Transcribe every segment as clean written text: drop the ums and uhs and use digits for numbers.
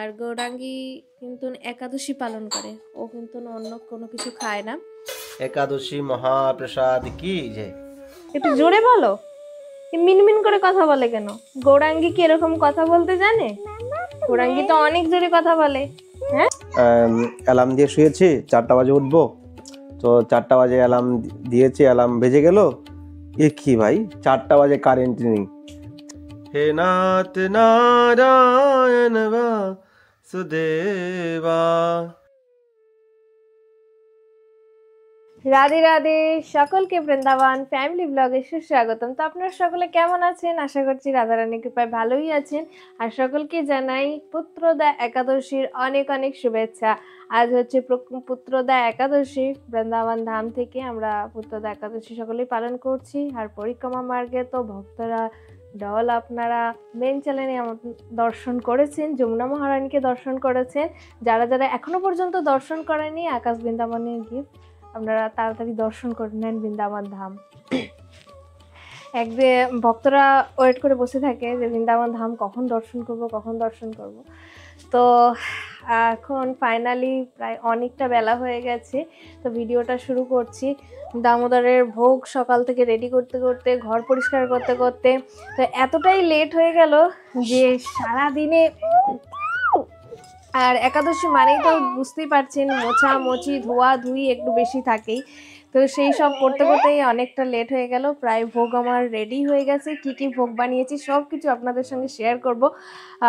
আর গৌরাঙ্গী কিন্তু একাদশী পালন করে, ও কিন্তু অন্য কোনো কিছু খায় না। একাদশী মহাপ্রসাদ কি জয়। একটু জোরে বলো, মিনমিন করে কথা বলে কেন? গৌরাঙ্গী কি এরকম কথা বলতে জানে? গৌরাঙ্গী তো অনেক জোরে কথা বলে। হ্যাঁ, অ্যালার্ম দিয়ে শুয়েছি 4টা বাজে উঠবো, তো 4টা বাজে অ্যালার্ম দিয়েছি, অ্যালার্ম বেজে গেল। এ কি ভাই, 4টা বাজে কারেন্ট নেই। হে নাথ নারায়ণ বাসুদেবা। রাধে রাধে, সকলকে বৃন্দাবন ফ্যামিলি ব্লগে সুস্বাগতম। তো আপনারা সকলে কেমন আছেন? আশা করছি রাধারানীর কৃপায় ভালোই আছেন। আর সকলকে জানাই পুত্রদা একাদশীর অনেক অনেক শুভেচ্ছা। আজ হচ্ছে পুত্রদা একাদশী। বৃন্দাবন ধাম থেকে আমরা পুত্রদা একাদশী সকলেই পালন করছি। আর পরিক্রমা মার্গে তো ভক্তরা ডল আপনারা মেন চ্যানেলে দর্শন করেছেন, যমুনা মহারানীকে দর্শন করেছেন। যারা যারা এখনো পর্যন্ত দর্শন করেনি, আকাশ বৃন্দাবনের গিফট, আপনারা তাড়াতাড়ি দর্শন করে নেন বৃন্দাবন ধাম। একদিন ভক্তরা ওয়েট করে বসে থাকে যে বৃন্দাবন ধাম কখন দর্শন করব, কখন দর্শন করব। তো এখন ফাইনালি প্রায় অনেকটা বেলা হয়ে গেছে, তো ভিডিওটা শুরু করছি। দামোদরের ভোগ সকাল থেকে রেডি করতে করতে, ঘর পরিষ্কার করতে করতে তো এতটাই লেট হয়ে গেল যে সারাদিনে, আর একাদশী মানেই তো বুঝতেই পারছেন মোছামুছি ধোয়া ধুই একটু বেশি থাকেই, তো সেই সব করতে করতেই অনেকটা লেট হয়ে গেল। প্রায় ভোগ আমার রেডি হয়ে গেছে, কি কি ভোগ বানিয়েছি সব কিছু আপনাদের সঙ্গে শেয়ার করব।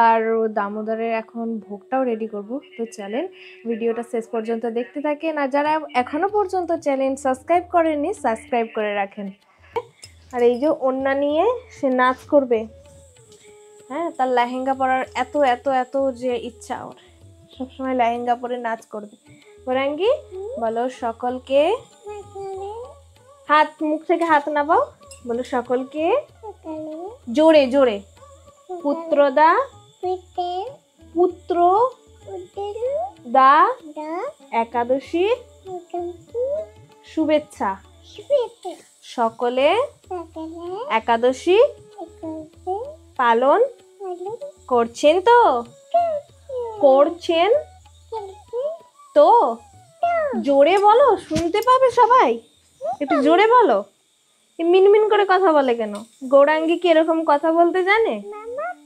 আর দামোদরের এখন ভোগটাও রেডি করব। তো চলেন ভিডিওটা শেষ পর্যন্ত দেখতে থাকেন। আর যারা এখনো পর্যন্ত চ্যানেল সাবস্ক্রাইব করেননি, সাবস্ক্রাইব করে রাখেন। আর এই যে ওড়না নিয়ে সে নাচ করবে, হ্যাঁ, তার লেহেঙ্গা পরার এত এত এত যে ইচ্ছা, ওর সবসময় লেহেঙ্গা পরে নাচ করবে। গৌরাঙ্গী বলো সকলকে, হাত মুখ থেকে হাত নামাও, বলো সকলকে জোরে জোরে পুত্রদা পুত্র দা একাদশী শুভেচ্ছা। সকলে একাদশী পালন করছেন তো? করছেন তো? জোরে বলো, শুনতে পাবে সবাই, একটু জোরে বলো। মিনমিন করে কথা বলে কেন? গৌরাঙ্গী কি এরকম কথা বলতে জানে?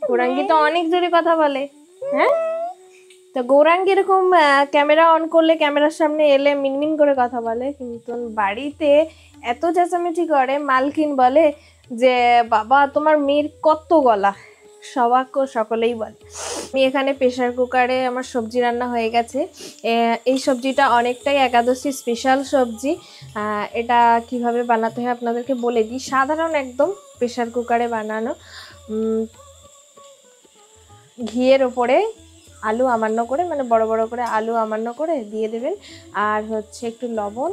গৌরাঙ্গী তো অনেক জোরে কথা বলে। হ্যাঁ, তো গৌরাঙ্গী এরকম ক্যামেরা অন করলে, ক্যামেরার সামনে এলে মিনমিন করে কথা বলে, কিন্তু বাড়িতে এত চেঁচামেচি করে, মালকিন বলে যে বাবা তোমার মেয়ের কত গলা, সকলেই বলে। আমি এখানে প্রেশার কুকারে আমার সবজি রান্না হয়ে গেছে। এই সবজিটা অনেকটাই একাদশী স্পেশাল সবজি। এটা কিভাবে বানাতে হয় আপনাদেরকে বলে দিই। সাধারণ একদম প্রেশার কুকারে বানানো। ঘিয়ের ওপরে আলু আমান্য করে, মানে বড় বড় করে আলু আমান্য করে দিয়ে দেবেন। আর হচ্ছে একটু লবণ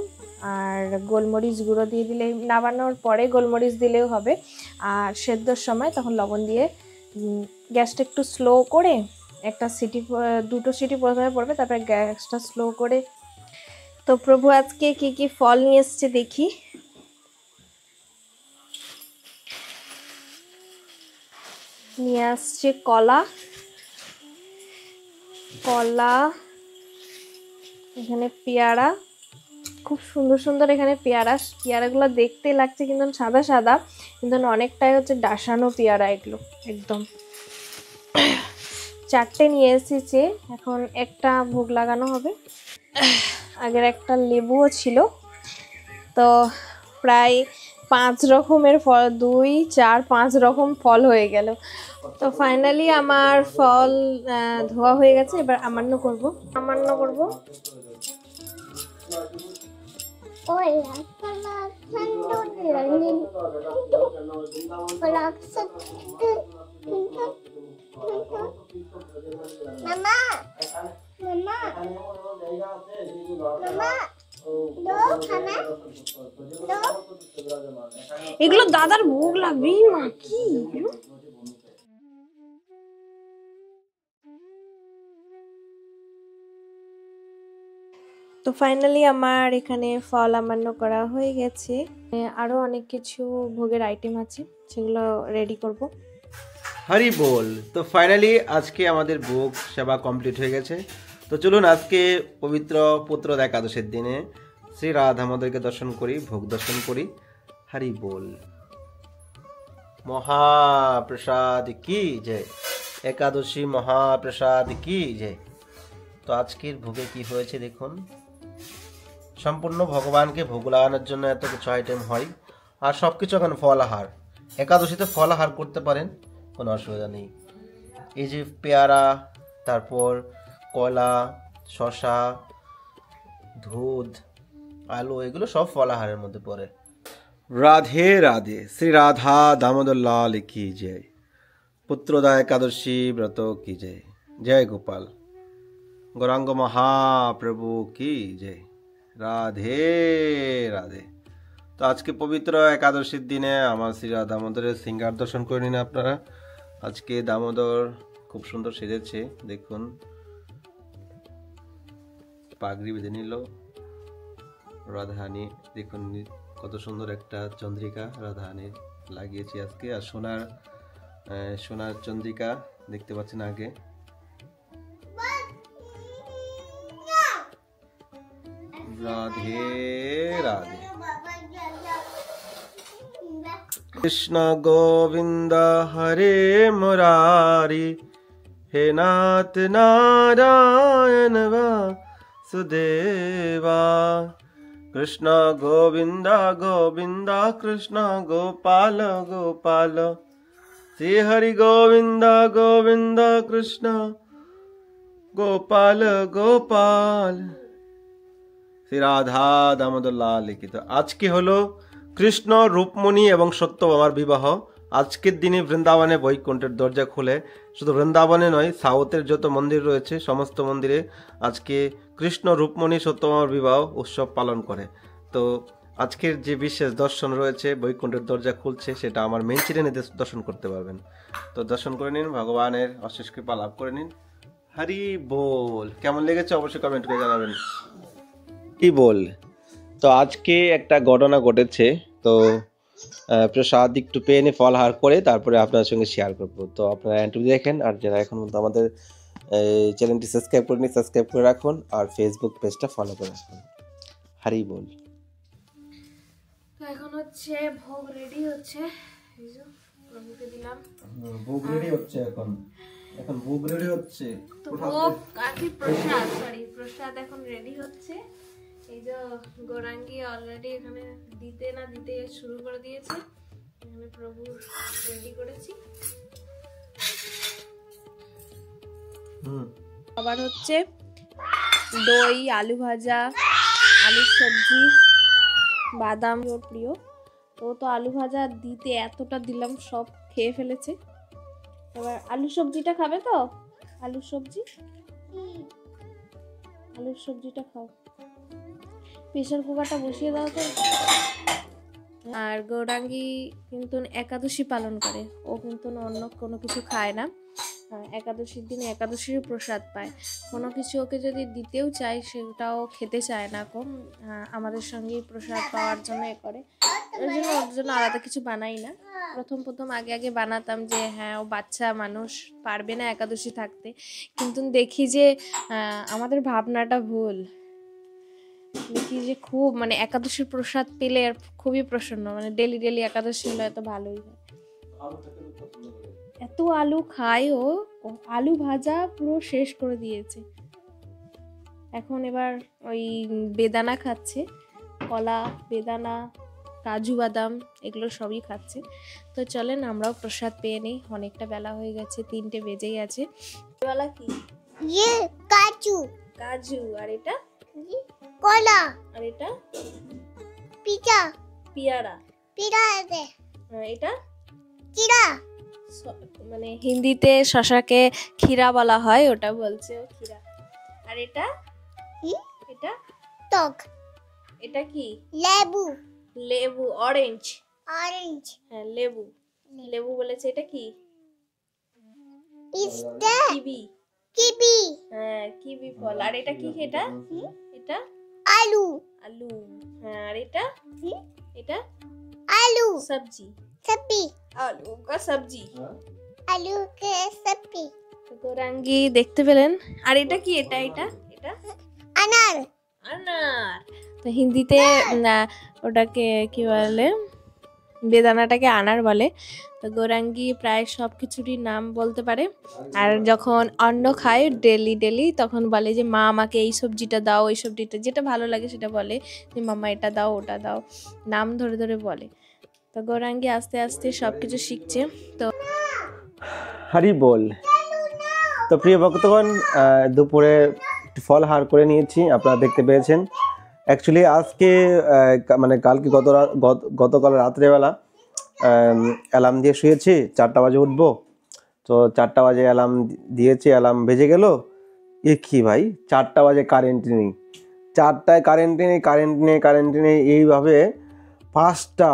আর গোলমরিচ গুঁড়ো দিয়ে দিলে, নামানোর পরে গোলমরিচ দিলেও হবে। আর সেদ্ধর সময় তখন লবণ দিয়ে গ্যাসটা একটু স্লো করে, একটা সিটি, দুটো সিটি প্রথমে পড়বে, তারপরে গ্যাসটা স্লো করে। তো প্রভু আজকে কি কি ফল নিয়ে এসছে দেখি। নিয়ে আসছে কলা, কলা, এখানে পেয়ারা, খুব সুন্দর সুন্দর এখানে পেয়ারাগুলো দেখতে লাগছে কিন্তু সাদা সাদা, কিন্তু অনেকটাই হচ্ছে ডাসানো পেয়ারা এগুলো একদম। 4টে নিয়ে এসেছে, এখন একটা ভোগ লাগানো হবে। আগের একটা লেবুও ছিল, তো প্রায় 5 রকমের ফল, 2, 4, 5 রকম ফল হয়ে গেল। তো ফাইনালি আমার ফল ধোয়া হয়ে গেছে, এবার আমান্য করব। এগুলো দাদার ভোগ লাগবে মা, কি তো ফাইনালি আমার এখানে ফল আমান্য করা হয়ে গেছে। আরো অনেক কিছু ভোগের আইটেম আছে, সেগুলো রেডি করব। হরি বল। তো ফাইনালি আজকে আমাদের ভোগ সেবা কমপ্লিট হয়ে গেছে। তো চলুন আজকে পবিত্র পুত্রদ একাদশের দিনে শ্রী রাধা আমাদেরকে দর্শন করি, ভোগ দর্শন করি। হরি বল। মহাপ্রসাদ কি জয়, একাদশী মহাপ্রসাদ কি জয়। তো আজকের ভোগে কি হয়েছে দেখুন। সম্পূর্ণ ভগবানকে ভোগ লাগানোর জন্য এত কিছু আইটেম হয়, আর সবকিছু এখন ফলাহার। একাদশীতে ফলাহার করতে পারেন, কোনো অসুবিধা নেই। এই যে পেয়ারা, তারপর কলা, শশা, দুধ, আলু, এগুলো সব ফলাহারের মধ্যে পড়ে। রাধে রাধে। শ্রী রাধা দামোদর লাল কি জয়। পুত্রদা একাদশী ব্রত কি জয়। জয় গোপাল। গৌরাঙ্গ মহাপ্রভু কি জয়। রাধে রাধে। তো আজকে পবিত্র একাদশীর দিনে আমার শ্রী রাধা দামোদরের সিঙ্গার দর্শন করে নিন আপনারা। আজকে দামোদর খুব সুন্দর সেজেছে, দেখুন পাগড়ি বেঁধে নিল। রাধাহানি দেখুন কত সুন্দর একটা চন্দ্রিকা রাধাহানি লাগিয়েছি আজকে, আর সোনার চন্দ্রিকা দেখতে পাচ্ছেন আগে। রাধে রাধে। কৃষ্ণ গোবিন্দ হরে মুরারি, হে নাথ নারায়ণ বাসুদেবা। কৃষ্ণ গোবিন্দ গোবিন্দ কৃষ্ণ গোপাল গোপাল, শ্রী হরি গোবিন্দ গোবিন্দ কৃষ্ণ গোপাল গোপাল। শ্রী রাধা দামোদর লাল লিখিত। আজকে হলো কৃষ্ণ, রূপমণি এবং সত্যভামার বিবাহ। আজকের দিনে বৃন্দাবনে বৈকুণ্ঠের দরজা খুলে, শুধু বৃন্দাবনে নয়, সাউথের যত মন্দির রয়েছে সমস্ত মন্দিরে আজকে কৃষ্ণ, রূপমণি, সত্যভামার বিবাহ উৎসব পালন করে। তো আজকের যে বিশেষ দর্শন রয়েছে, বৈকুণ্ঠের দরজা খুলছে, সেটা আমার মেন চ্যানেলে দর্শন করতে পারবেন। তো দর্শন করে নিন, ভগবানের অশেষ কৃপা লাভ করে নিন। হরি বল। কেমন লেগেছে অবশ্যই কমেন্ট করে জানাবেন। কি বল। তো আজকে একটা ঘটনা ঘটেছে, তো প্রসাদ একটু পেয়ে নিয়ে ফলহার করে তারপরে আপনার সঙ্গে শেয়ার করবো। তো আপনারা এন্ট্রি দেখেন, আর যারা এখন পর্যন্ত আমাদের চ্যানেলটি সাবস্ক্রাইব করেনি সাবস্ক্রাইব করে রাখুন, আর ফেসবুক পেজটা ফলো করে রাখুন। হরি বল। তো এখন হচ্ছে ভোগ রেডি হচ্ছে, এই যে প্রভুকে দিলাম। ভোগ রেডি হচ্ছে, এখন ভোগ রেডি হচ্ছে। তো ভোগ কি প্রসাদ, প্রসাদ এখন রেডি হচ্ছে। এই যে গৌরাঙ্গী অলরেডি এখানে দিতে শুরু করে দিয়েছে। এখানে প্রভু রেডি করেছি। আবার হচ্ছে দই, আলু ভাজা, আলুর সবজি, বাদাম ওর প্রিয়। তো আলু ভাজা দিতে এতটা দিলাম, সব খেয়ে ফেলেছে। এবার আলু সবজিটা খাবে তো? আলুর সবজিটা খাও। প্রেসার কুকারটা বসিয়ে দাও তো। আর গৌরাঙ্গী কিন্তু একাদশী পালন করে, ও কিন্তু অন্য কোনো কিছু খায় না। একাদশীর দিনে একাদশীর প্রসাদ পায়। কোনো কিছু ওকে যদি দিতেও চাই, সেটাও খেতে চায় না। আমাদের সঙ্গেই প্রসাদ পাওয়ার জন্য করে, ওর জন্য আলাদা কিছু বানাই না। প্রথম আগে বানাতাম যে হ্যাঁ, ও বাচ্চা মানুষ, পারবে না একাদশী থাকতে। কিন্তু দেখি যে আমাদের ভাবনাটা ভুল। দেখি যে খুব একাদশীর প্রসাদ পেলে আর খুবই প্রসন্ন, ডেলি একাদশী হলে এত ভালোই হয়। এত আলু খায় ও, আলু ভাজা পুরো শেষ করে দিয়েছে। এখন এবার ওই বেদানা খাচ্ছে, কলা, বেদানা, কাজু বাদাম, এগুলো সবই খাচ্ছে। তো চলেন আমরাও প্রসাদ পেয়ে নিই, অনেকটা বেলা হয়ে গেছে, 3টে বেজেই আছে। বেলা কি? কাজু। আর এটা কলা। আর এটা পেয়ারা। এটা হিন্দিতে শশাকে ক্ষীরা বলা হয়, ওটা বলছে ও ক্ষীরা। আর এটা টক। এটা কি? লেবু। অরেঞ্জ। হ্যাঁ, লেবু বলেছে। এটা কি? কিবি। হ্যাঁ, কিবি ফল। আর এটা কি? এটা আলু। হ্যাঁ, আর এটা আলু সবজি। আলু का सब्जी। आलू के सब्जी তো গৌরাঙ্গি দেখতে পেলেন। আর এটা কি? এটা এটা এটা अनार আনার। তো হিন্দিতে ওটাকে কি বলে, বেদানাটাকে আনার বলে। তো গৌরাঙ্গি প্রায় সব কিছুরই নাম বলতে পারে। আর যখন অন্ন খায় ডেলি ডেলি, তখন বলে যে মা আমাকে এই সবজিটা দাও, ওই সবজিটা, যেটা ভালো লাগে সেটা বলে যে মাম্মা এটা দাও ওটা দাও, নাম ধরে ধরে বলে। তো গৌরাঙ্গি আস্তে আস্তে সব কিছু শিখছে। তো হরি বল। তো প্রিয় ভক্তগণ, দুপুরে একটু ফলহার করে নিয়েছি, আপনারা দেখতে পেয়েছেন। অ্যাকচুয়ালি আজকে মানে কালকে গতকাল রাত্রেবেলা অ্যালার্ম দিয়ে শুয়েছি, 4টা বাজে উঠবো। তো 4টা বাজে অ্যালার্ম দিয়েছি, অ্যালার্ম বেজে গেল। এ কি ভাই, 4টা বাজে কারেন্ট নেই, 4টায় কারেন্ট নেই এইভাবে 5টা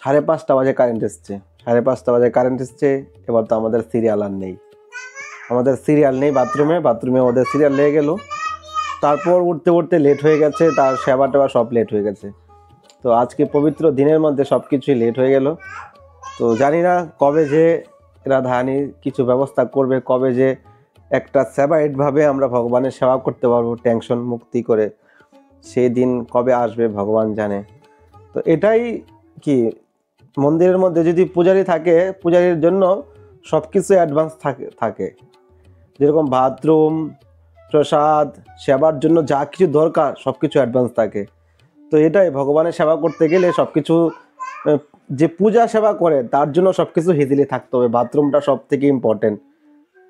5:30 বাজে কারেন্ট এসছে, 5:30 বাজে কারেন্ট এসছে। এবার তো আমাদের সিরিয়াল আর নেই, বাথরুমে ওদের সিরিয়াল লেগে গেল। তারপর উঠতে লেট হয়ে গেছে, তার সেবা টেবা সব লেট হয়ে গেছে। তো আজকে পবিত্র দিনের মধ্যে সব কিছুই লেট হয়ে গেল। তো জানি না কবে যে রাধারানী কিছু ব্যবস্থা করবে, কবে যে একটা সেবায়েটভাবে আমরা ভগবানের সেবা করতে পারবো টেনশন মুক্তি করে, সেই দিন কবে আসবে ভগবান জানে। তো এটাই কি, মন্দিরের মধ্যে যদি পূজারি থাকে, পূজারির জন্য সব কিছু অ্যাডভান্স থাকে, যেরকম বাথরুম, প্রসাদ, সেবার জন্য যা কিছু দরকার সব কিছু অ্যাডভান্স থাকে। তো এটাই, ভগবানের সেবা করতে গেলে সব কিছু, যে পূজা সেবা করে তার জন্য সব কিছু হিজিলি থাকতে হবে। বাথরুমটা সব থেকে ইম্পর্টেন্ট।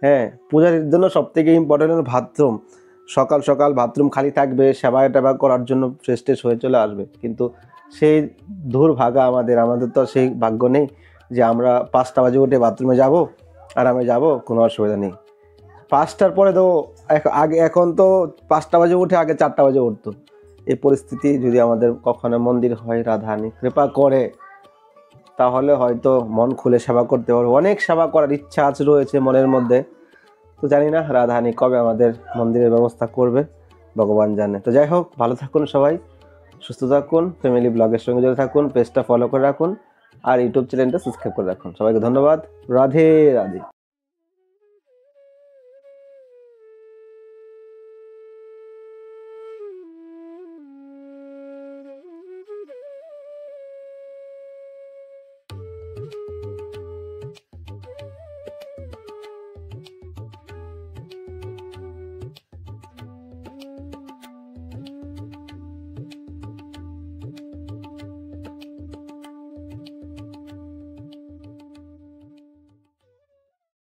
হ্যাঁ, পূজারির জন্য সব থেকে ইম্পর্টেন্ট হলো বাথরুম। সকাল সকাল বাথরুম খালি থাকবে, সেবা টেবা করার জন্য ফ্রেশ ট্রেশ হয়ে চলে আসবে। কিন্তু সেই দুর্ভাগা আমাদের তো সেই ভাগ্য নেই যে আমরা 5টা বাজে উঠে বাথরুমে যাব, আরামে যাব, কোনো অসুবিধা নেই। 5টার পরে তো এখন তো 5টা বাজে উঠে, আগে 4টা বাজে উঠতো। এই পরিস্থিতি যদি আমাদের কখনো মন্দির হয়, রাধারানী কৃপা করে, তাহলে হয়তো মন খুলে সেবা করতে পারবো। অনেক সেবা করার ইচ্ছা রয়েছে মনের মধ্যে। তো জানি না রাধারানী কবে আমাদের মন্দিরের ব্যবস্থা করবে, ভগবান জানে। তো যাই হোক, ভালো থাকুন সবাই, সুস্থ থাকুন, ফ্যামিলি ব্লগের সঙ্গে জড়িত থাকুন, পেজটা ফলো করে রাখুন, আর ইউটিউব চ্যানেলটা সাবস্ক্রাইব করে রাখুন। সবাইকে ধন্যবাদ। রাধে রাধে।